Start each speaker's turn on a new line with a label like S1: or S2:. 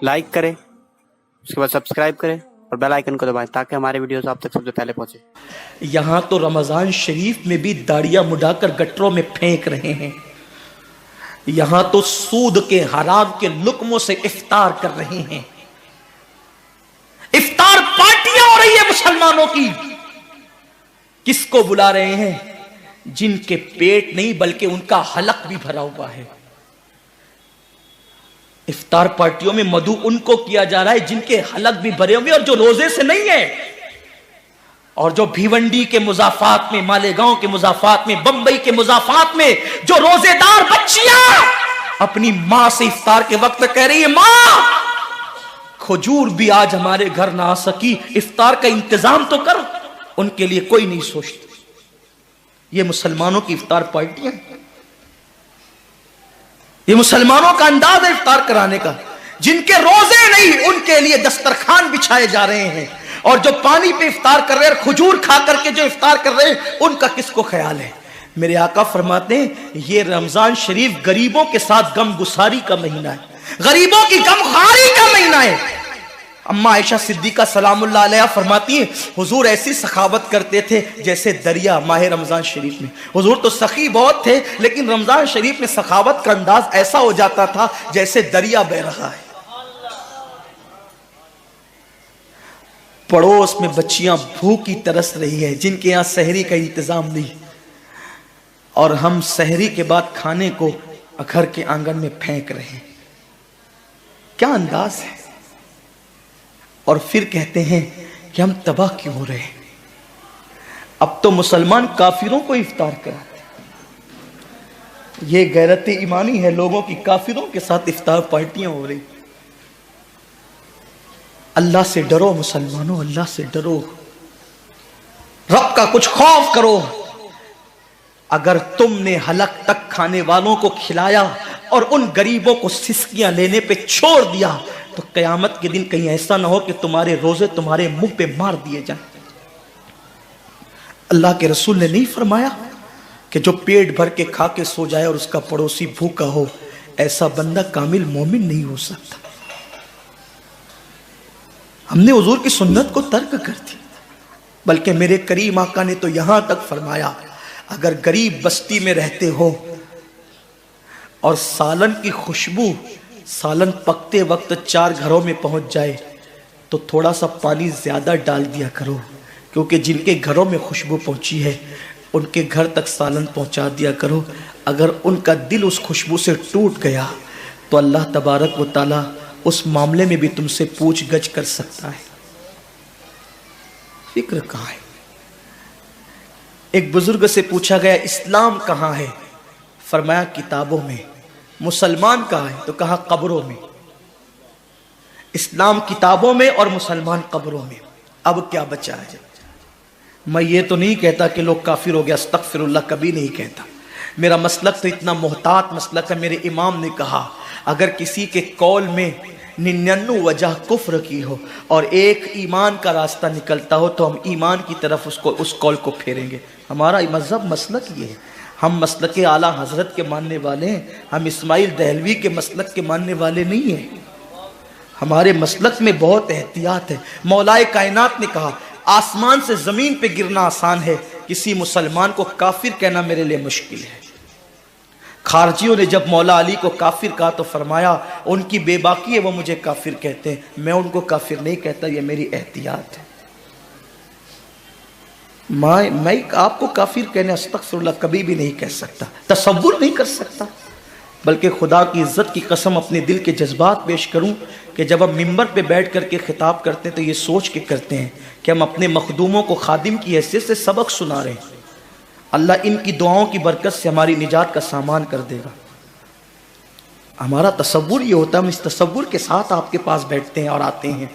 S1: Like करें, उसके बाद सब्सक्राइब करें और बेल आइकन को दबाएं ताकि हमारे वीडियोस आप तक सबसे पहले पहुंचे।
S2: यहां तो रमजान शरीफ में भी दाढ़ियां मुड़ाकर गटरों में फेंक रहे हैं, यहां तो सूद के हराम के लुक्मों से इफ्तार कर रहे हैं। इफ्तार पार्टियां हो रही है मुसलमानों की। किसको बुला रहे हैं? जिनके पेट नहीं बल्कि उनका हलक भी भरा हुआ है। इफ्तार पार्टियों में मधु उनको किया जा रहा है जिनके हलक भी भरे हुए और जो रोजे से नहीं है, और जो भिवंडी के मुजाफात में, मालेगांव के मुजाफात में, बंबई के मुजाफात में जो रोजेदार बच्चियां अपनी मां से इफ्तार के वक्त कह रही है, मां खजूर भी आज हमारे घर ना आ सकी, इफ्तार का इंतजाम तो कर, उनके लिए कोई नहीं सोचता। ये मुसलमानों की इफ्तार पार्टियां, ये मुसलमानों का अंदाज है इफ्तार कराने का। जिनके रोजे नहीं उनके लिए दस्तरखान बिछाए जा रहे हैं, और जो पानी पे इफ्तार कर रहे हैं, खजूर खा करके जो इफ्तार कर रहे हैं, उनका किसको ख्याल है? मेरे आका फरमाते हैं ये रमजान शरीफ गरीबों के साथ गम गुसारी का महीना है, गरीबों की गमखारी का महीना है। अम्मा आयशा सिद्दीका सलामुल्लाह अलैहा फरमाती है हुजूर ऐसी सखावत करते थे जैसे दरिया माह रमजान शरीफ में। हुजूर तो सखी बहुत थे, लेकिन रमजान शरीफ में सखावत का अंदाज ऐसा हो जाता था जैसे दरिया बह रहा है। पड़ोस में बच्चियां भूखी तरस रही है, जिनके यहां सहरी का इंतजाम नहीं, और हम सहरी के बाद खाने को घर के आंगन में फेंक रहे हैं। क्या अंदाज है? और फिर कहते हैं कि हम तबाह क्यों हो रहे हैं। अब तो मुसलमान काफिरों को इफ्तार कराते हैं। ये गैरत ईमानी है लोगों की, काफिरों के साथ इफ्तार पार्टियां हो रही। अल्लाह से डरो मुसलमानों, अल्लाह से डरो, रब का कुछ खौफ करो। अगर तुमने हलक तक खाने वालों को खिलाया और उन गरीबों को सिसकियां लेने पे छोड़ दिया, तो कयामत के दिन कहीं ऐसा ना हो कि तुम्हारे रोजे तुम्हारे मुंह पे मार दिए जाएं। अल्लाह के रसूल ने नहीं फरमाया कि जो पेट भर के खा के सो जाए और उसका पड़ोसी भूखा हो, ऐसा बंदा कामिल मोमिन नहीं हो सकता। हमने हुजूर की सुन्नत को तर्क कर दिया, बल्कि मेरे करीम आका ने तो यहां तक फरमाया अगर गरीब बस्ती में रहते हो और सालन की खुशबू सालन पकते वक्त 4 घरों में पहुंच जाए, तो थोड़ा सा पानी ज्यादा डाल दिया करो, क्योंकि जिनके घरों में खुशबू पहुंची है उनके घर तक सालन पहुंचा दिया करो। अगर उनका दिल उस खुशबू से टूट गया तो अल्लाह तबारक व तआला उस मामले में भी तुमसे पूछ गछ कर सकता है। फिक्र कहाँ है? एक बुजुर्ग से पूछा गया इस्लाम कहाँ है? फरमाया किताबों में। मुसलमान कहाँ है? तो कहा कब्रों में। इस्लाम किताबों में और मुसलमान कब्रों में। अब क्या बचा है? मैं ये तो नहीं कहता कि लोग काफिर हो गया, अस्तगफिरुल्लाह, कभी नहीं कहता। मेरा मसलक तो इतना मोहतात मसलक है। मेरे इमाम ने कहा अगर किसी के कौल में 99 वजह कुफ्र की हो और एक ईमान का रास्ता निकलता हो, तो हम ईमान की तरफ उस कौल को फेरेंगे। हमारा मजहब मसलक ये है। हम मसलक आला हजरत के मानने वाले हैं, हम इस्माइल दहलवी के मसलक के मानने वाले नहीं हैं। हमारे मसलक में बहुत एहतियात है। मौलाए कायनात ने कहा आसमान से जमीन पे गिरना आसान है, किसी मुसलमान को काफिर कहना मेरे लिए मुश्किल है। खारजियों ने जब मौला अली को काफिर कहा तो फरमाया उनकी बेबाकी है, वो मुझे काफिर कहते हैं, मैं उनको काफिर नहीं कहता, ये मेरी एहतियात है। मैं आपको काफिर कहने अस्तगफिरुल्लाह कभी भी नहीं कह सकता, तसव्वुर नहीं कर सकता। बल्कि खुदा की इज्जत की कसम अपने दिल के जज्बात पेश करूं कि जब हम मिंबर पे बैठ करके खिताब करते हैं तो ये सोच के करते हैं कि हम अपने मखदूमों को खादिम की हैसियत से सबक सुना रहे हैं। अल्लाह इनकी दुआओं की बरकत से हमारी निजात का सामान कर देगा। हमारा तसव्वुर ये होता है, हम इस तसव्वुर के साथ आपके पास बैठते हैं और आते हैं।